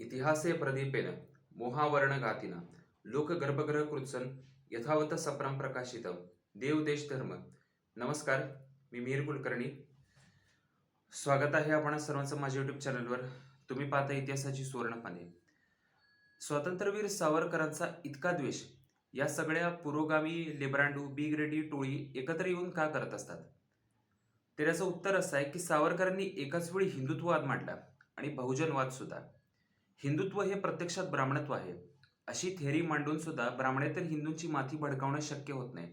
इतिहासे प्रदीपेन मोहावर्ण लोक गर्भग्रह कृत्सन यथावत सप्रम प्रकाशितम देव देश धर्म. नमस्कार, मी मिहिर कुलकर्णी. स्वागत आहे आपण सर्वांचं माझ्या युट्यूब चॅनलवर. तुम्ही पाहता इतिहासाची सुवर्णपाने. स्वातंत्र्यवीर सावरकरांचा इतका द्वेष या सगळ्या पुरोगामी लिब्रांडू बिग्रेडी टोळी एकत्र येऊन का करत असतात? तर याचं उत्तर असं आहे की सावरकरांनी एकाच वेळी हिंदुत्ववाद मांडला आणि बहुजनवाद सुद्धा. हिंदुत्व हे प्रत्यक्षात ब्राह्मणत्व आहे अशी थेअरी मांडून सुद्धा ब्राह्मणेतर हिंदूंची माथी भडकावणं शक्य होत नाही,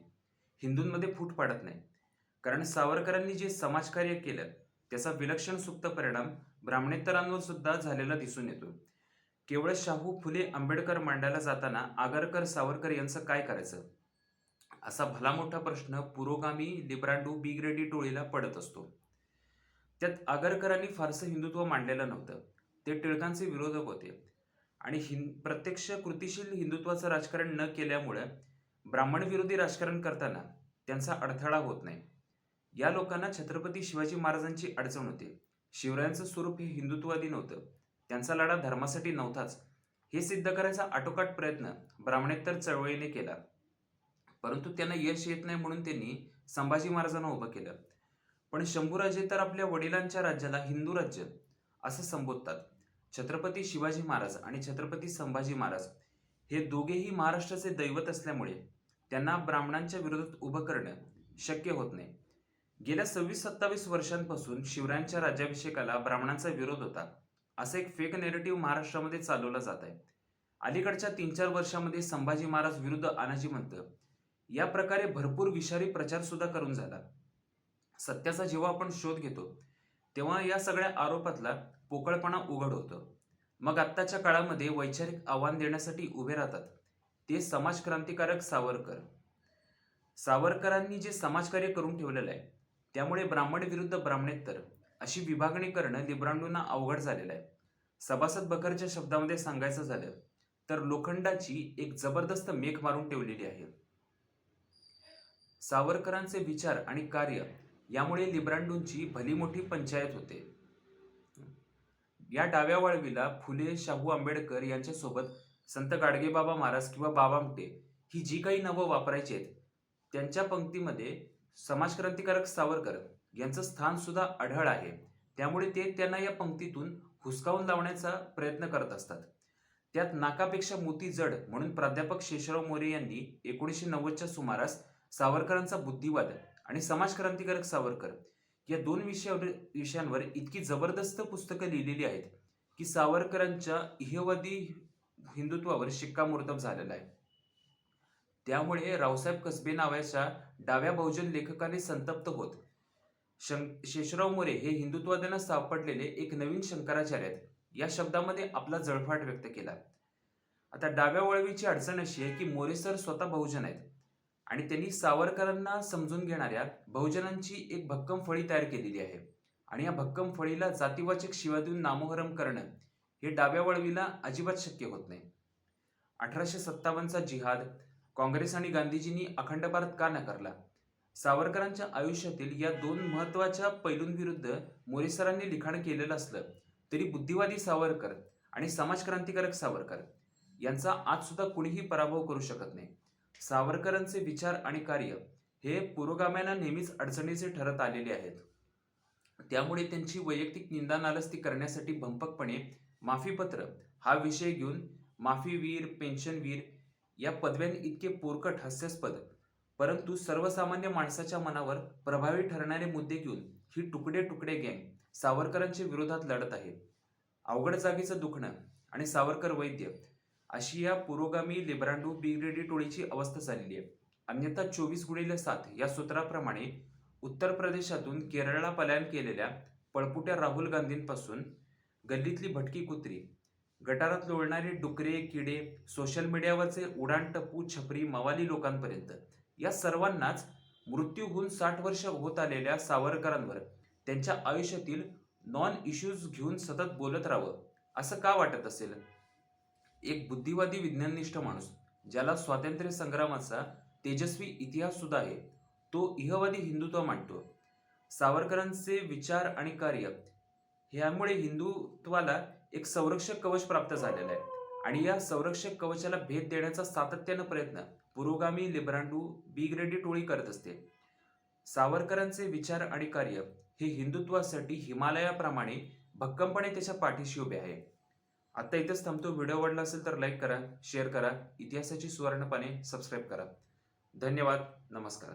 हिंदूंमध्ये फूट पाडत नाही. कारण सावरकरांनी जे समाजकार्य केलं त्याचा विलक्षण सुप्त परिणाम ब्राह्मणेतरांवर सुद्धा झालेला दिसून येतो. केवळ शाहू फुले आंबेडकर मांडायला जाताना आगरकर सावरकर यांचं काय करायचं, असा भला मोठा प्रश्न पुरोगामी लिब्रांडू बिग्रेडी टोळीला पडत असतो. त्यात आगरकरांनी फारसं हिंदुत्व मांडलेलं नव्हतं. ते टिळकांचे विरोधक होते आणि प्रत्यक्ष कृतिशील हिंदुत्वाचं राजकारण न केल्यामुळे ब्राह्मण विरोधी राजकारण करताना त्यांचा अडथळा होत नाही. या लोकांना छत्रपती शिवाजी महाराजांची अडचण होती. शिवरायांचं स्वरूप हे हिंदुत्ववादी नव्हतं, त्यांचा लढा धर्मासाठी नव्हताच हे सिद्ध करायचा आटोकाट प्रयत्न ब्राह्मणेतर चळवळीने केला. परंतु त्यांना यश येत नाही म्हणून त्यांनी संभाजी महाराजांना उभं केलं. पण शंभूराजे तर आपल्या वडिलांच्या राज्याला हिंदू राज्य असं संबोधतात. छत्रपती शिवाजी महाराज आणि छत्रपती संभाजी महाराज हे दोघेही महाराष्ट्राचे दैवत असल्यामुळे त्यांना ब्राह्मणांच्या विरोधात उभं करणं शक्य होत नाही. गेल्या 26-27 वर्षांपासून शिवरायांच्या राज्याभिषेकाला ब्राह्मणांचा विरोध होता असं एक फेक नेरेटिव्ह महाराष्ट्रामध्ये चालवलं जात आहे. अलीकडच्या 3-4 वर्षांमध्ये संभाजी महाराज विरुद्ध अनाजीमंत या प्रकारे भरपूर विषारी प्रचार सुद्धा करून झाला. सत्याचा जेव्हा आपण शोध घेतो तेव्हा या सगळ्या आरोपातला पोकळपणा उघड होतं. मग आत्ताच्या काळामध्ये वैचारिक आव्हान देण्यासाठी उभे राहतात ते समाजक्रांतिकारक सावरकर. सावरकरांनी जे समाजकार्य करून ठेवलेलं आहे त्यामुळे ब्राह्मण विरुद्ध ब्राह्मणेतर अशी विभागणी करणं लिब्रांडूंना अवघड झालेलं आहे. सभासद बखरच्या शब्दामध्ये सांगायचं झालं तर लोखंडाची एक जबरदस्त मेख मारून ठेवलेली आहे. सावरकरांचे विचार आणि कार्य यामुळे लिब्रांडूंची भली मोठी पंचायत होते. या डाव्या वळवीला फुले, शाहू आंबेडकर यांच्यासोबत संत गाडगेबाबा महाराज किंवा बाबा आमटे ही जी काही नावं वापरायची आहेत त्यांच्या पंक्तीमध्ये समाजक्रांतिकारक सावरकर यांचं स्थान सुद्धा आढळ आहे. त्यामुळे ते त्यांना या पंक्तीतून हुसकावून लावण्याचा प्रयत्न करत असतात. त्यात नाकापेक्षा मोती जड म्हणून प्राध्यापक शेषराव मोरे यांनी 1990च्या सुमारास सावरकरांचा बुद्धिवाद आणि समाजक्रांतिकारक सावरकर या दोन विषयांवर इतकी जबरदस्त पुस्तकं लिहिलेली आहेत की सावरकरांच्या इहवादी हिंदुत्वावर शिक्कामोर्तब झालेला आहे. त्यामुळे रावसाहेब कसबे नावाच्या डाव्या बहुजन लेखकाने संतप्त होत शेषराव मोरे हे हिंदुत्वाद्यांना सापडलेले एक नवीन शंकराचार्य आहेत या शब्दामध्ये आपला जळफाट व्यक्त केला. आता डाव्या वळवीची अडचण अशी आहे की मोरे सर स्वतः बहुजन आहेत आणि त्यांनी सावरकरांना समजून घेणाऱ्या बहुजनांची एक भक्कम फळी तयार केलेली आहे आणि या भक्कम फळीला जातीवाचक शिव्या देऊन नामोहरम करणं हे डाव्या वळवीला अजिबात शक्य होत नाही. 1857चा जिहाद काँग्रेस आणि गांधीजींनी अखंड भारत का नाकारला? सावरकरांच्या आयुष्यातील या दोन महत्वाच्या पैलूंविरुद्ध मोरेसरांनी लिखाण केलेलं असलं तरी बुद्धिवादी सावरकर आणि समाजक्रांतिकारक सावरकर यांचा आज सुद्धा कुणीही पराभव करू शकत नाही. सावरकरांचे विचार आणि कार्य हे पुरोगाम्यांना नेहमीच अडचणीचे ठरत आलेले आहेत. त्यामुळे त्यांची वैयक्तिक निंदा नालस्ती करण्यासाठी भंपकपणे माफीपत्र हा विषय घेऊन माफीवीर, पेन्शनवीर या पदव्यां इतके पोरकट, हास्यास्पद परंतु सर्वसामान्य माणसाच्या मनावर प्रभावी ठरणारे मुद्दे घेऊन ही तुकडे तुकडे गँग सावरकरांच्या विरोधात लढत आहे. अवघड जागेचं दुखणं आणि सावरकर वैद्य अशी या पुरोगामी लिब्रांडू बिग्रेडी टोळीची अवस्था झालेली आहे. अन्यथा 24x7 या सूत्राप्रमाणे उत्तर प्रदेशातून केरळला पलायन केलेल्या पळपुट्या राहुल गांधींपासून गल्लीतली भटकी कुत्री, गटारात लोळणारे डुकरे किडे, सोशल मीडियावरचे उडाण टप्पू छपरी मवाली लोकांपर्यंत या सर्वांनाच मृत्यू होऊन 60 वर्ष होत आलेल्या सावरकरांवर त्यांच्या आयुष्यातील नॉन इश्यूज घेऊन सतत बोलत राहावं असं का वाटत असेल? एक बुद्धिवादी विज्ञाननिष्ठ माणूस ज्याला स्वातंत्र्य संग्रामाचा तेजस्वी इतिहास सुद्धा आहे तो इहवादी हिंदुत्व मांडतो. सावरकरांचे विचार आणि कार्य ह्यामुळे हिंदुत्वाला एक संरक्षक कवच प्राप्त झालेलं आहे आणि या संरक्षक कवचाला भेद देण्याचा सातत्यानं प्रयत्न पुरोगामी लिब्रांडो बिग्रेडी टोळी करत असते. सावरकरांचे विचार आणि कार्य हे हिंदुत्वासाठी हिमालयाप्रमाणे भक्कमपणे त्याच्या पाठीशी उभे आहे. आता इथेच थांबतो. व्हिडिओ आवडला असेल तर लाईक करा, शेअर करा, इतिहासाची सुवर्णपाने सबस्क्राईब करा. धन्यवाद. नमस्कार.